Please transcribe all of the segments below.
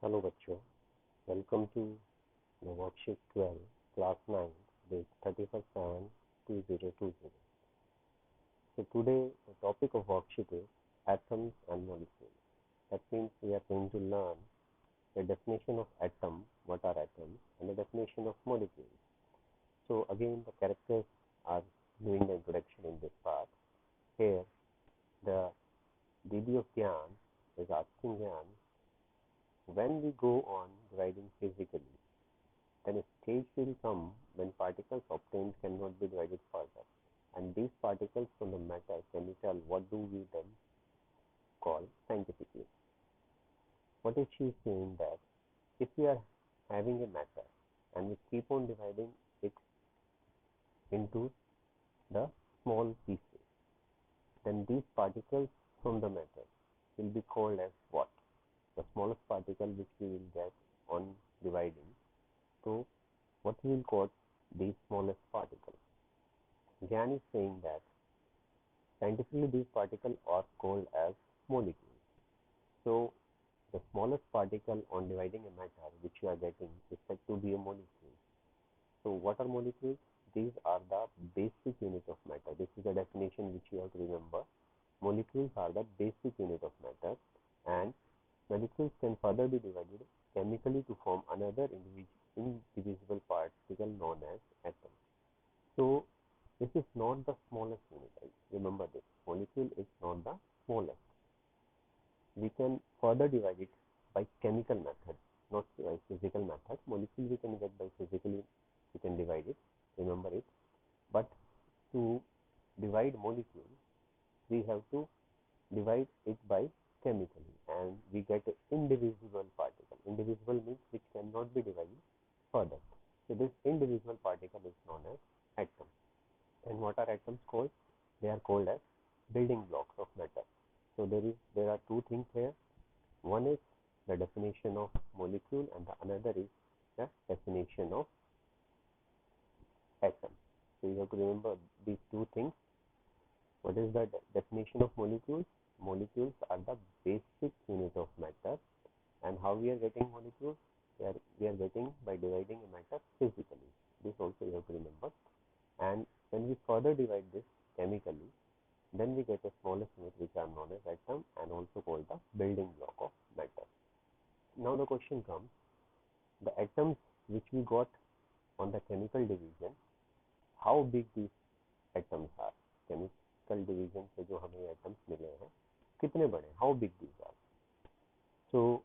Hello बच्चों, welcome to the Worksheet 12, Class 9, date 31/7/2020. So today the topic of worksheet is atoms and molecules. That means we are going to learn the definition of atom, what are atoms, and the definition of molecules. So again the characters are doing the introduction in this part. Here the Didi of Gyan is asking Gyan, when we go on dividing physically, then a stage will come when particles obtained cannot be divided further. And these particles from the matter, can you tell what do we then call scientifically? What is she saying that if we are having a matter and we keep on dividing it into the small pieces, then these particles from the matter will be called as what? The smallest particle which we will get on dividing. So what we will call these smallest particles? Gyan is saying that scientifically these particles are called as molecules. So the smallest particle on dividing a matter which you are getting is said to be a molecule. So what are molecules? These are the basic unit of matter. This is the definition which you have to remember. Molecules are the basic unit of matter, and molecules can further be divided chemically to form another indivisible particle known as atom. So this is not the smallest unit. Remember this. Molecule is not the smallest. We can further divide it by chemical method, not by physical method. Molecule we can get by physically, we can divide it. Remember it. But to divide molecule, we have to divide it by chemically, and we get an indivisible particle. Indivisible means which cannot be divided further. So this indivisible particle is known as atom. And what are atoms called? They are called as building blocks of matter. So there are two things here. One is the definition of molecule, and the another is the definition of atom. So you have to remember these two things. What is the definition of molecules? Molecules are the basic unit of matter. And how we are getting molecules? We are getting by dividing a matter physically. This also you have to remember. And when we further divide this chemically, then we get a smallest unit which are known as atom and also called the building block of matter. Now the question comes, the atoms which we got on the chemical division, how big these atoms are? Chemical division से जो हमें atoms मिले हैं, कितने बड़े? How big these are? So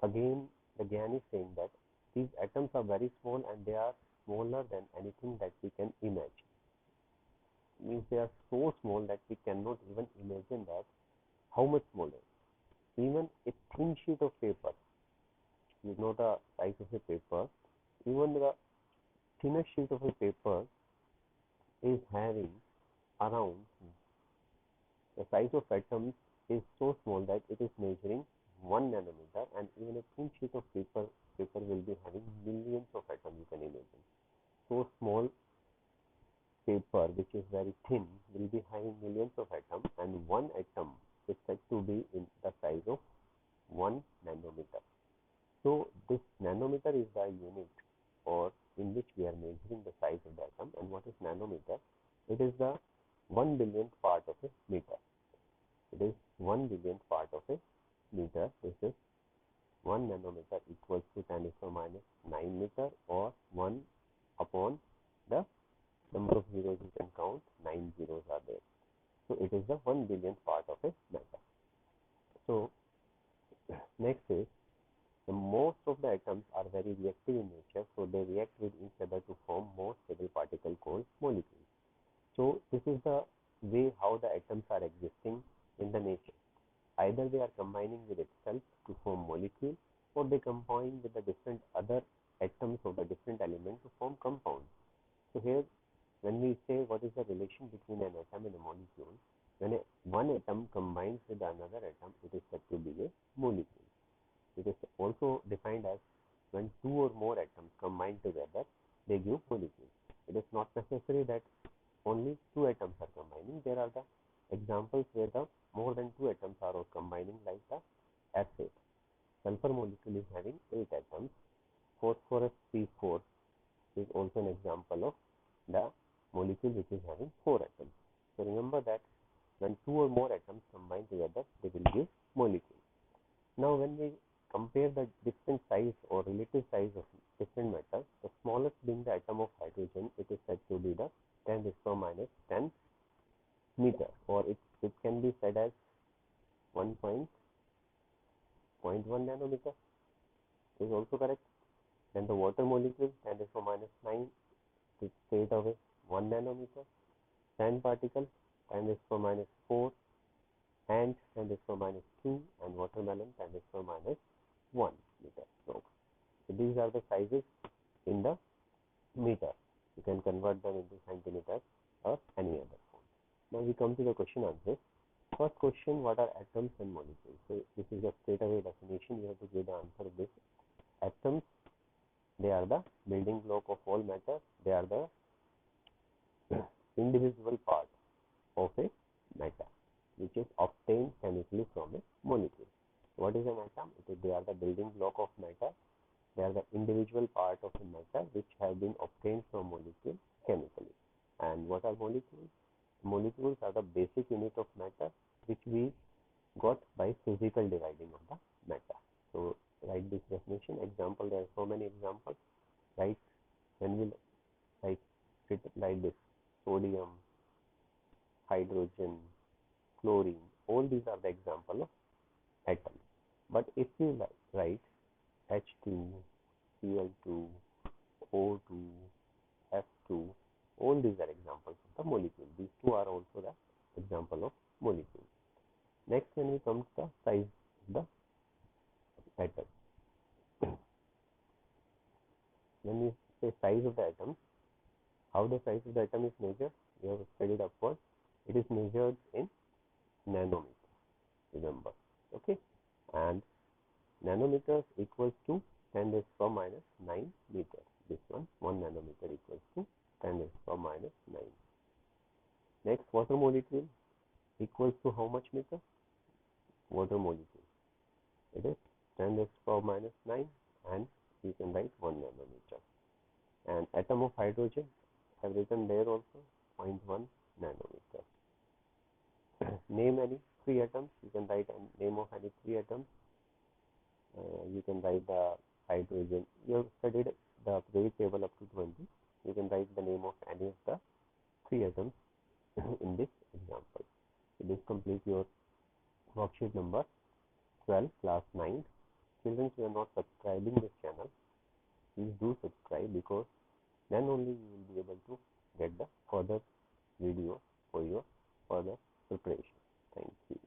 again the Gyan is saying that these atoms are very small and they are smaller than anything that we can imagine. Means they are so small that we cannot even imagine that how much smaller. Even a thin sheet of paper, you know the size of a paper, even the thinnest sheet of a paper is having around, the size of atoms is so small that it is measuring 1 nanometer, and even a thin sheet of paper will be having millions of atoms, you can imagine. So small paper which is very thin will be having millions of atoms, and one atom is said to be in the size of 1 nanometer. So this nanometer is the unit or in which we are measuring the size of the atom. And what is nanometer? It is the 1 billionth part of a meter. It is 1 billionth part of a meter. This is 1 nanometer equals to 10⁻⁹ meter, or 1 upon the number of zeros you can count, 9 zeros are there. So it is the 1 billionth part of a matter. So next is, the most of the atoms are very reactive in nature, so they react with each other to form more stable particle called molecules. So this is the way how the atoms are existing in the nature. Either they are combining with itself to form molecule, or they combine with the different other atoms of the different elements to form compounds. So here when we say what is the relation between an atom and a molecule, when one atom combines with another atom, it is said to be a molecule. It is also defined as when two or more atoms combine together, they give molecules. It is not necessary that only two atoms are combining. There are the examples where the more than two atoms are combining, like the acid. Sulfur molecule is having 8 atoms. Phosphorus C4 is also an example of the molecule which is having 4 atoms. So remember that when 2 or more atoms combine together, they will give molecule. Now when we compare the different size or relative size of different metals, the smallest being the atom of hydrogen, it is said to be the 10 raised to minus 10 meter, or it can be said as 1.1 nanometer is also correct. Then the water molecule 10 raised to minus 9 is straight away 1 nanometer. Sand particle 10 raised to minus 4, and 10 raised to minus 2, and watermelon 10 raised to minus 1 meter. So these are the sizes in the meter. You can convert them into centimeters or any other form. Now we come to the question answers. First question, what are atoms and molecules? So this is a straight away definition. You have to give the answer of this. Atoms, they are the building block of all matter. They are the indivisible part of a matter, which is obtained chemically from a molecule. What is an atom? They are the building block of matter. They are the individual part of a matter which have been obtained from molecule chemically. And what are molecules? Molecules are the basic unit of matter which we got by physical dividing of the matter. So write this definition. Example, there are so many examples. Right? When we like it like this: sodium, hydrogen, chlorine, all these are the example of atoms. But if you write H2, Cl2, O2, F2, all these are examples of the molecule. These two are also the example of molecule. Next, when we come to the size of the atom. When we say size of the atom, how the size of the atom is measured? We have studied upward. It is measured in nanometers. Remember, okay? And nanometers equals to 10 raised to minus 9 meter. This one nanometer equals to 10 raised to minus 9. Next, water molecule equals to how much meter? Water molecule, it is 10 raised to minus 9, and you can write 1 nanometer. And atom of hydrogen, I have written there also 0.1 nanometer. Name any 3 atoms. You can write a name of any 3 atoms. You can write the hydrogen. You have studied the periodic table up to 20. You can write the name of any of the 3 atoms in this example. So this completes your worksheet number 12, class 9. Children, if you are not subscribing this channel, please do subscribe, because then only you will be able to get the further video for your further preparation. Thank you.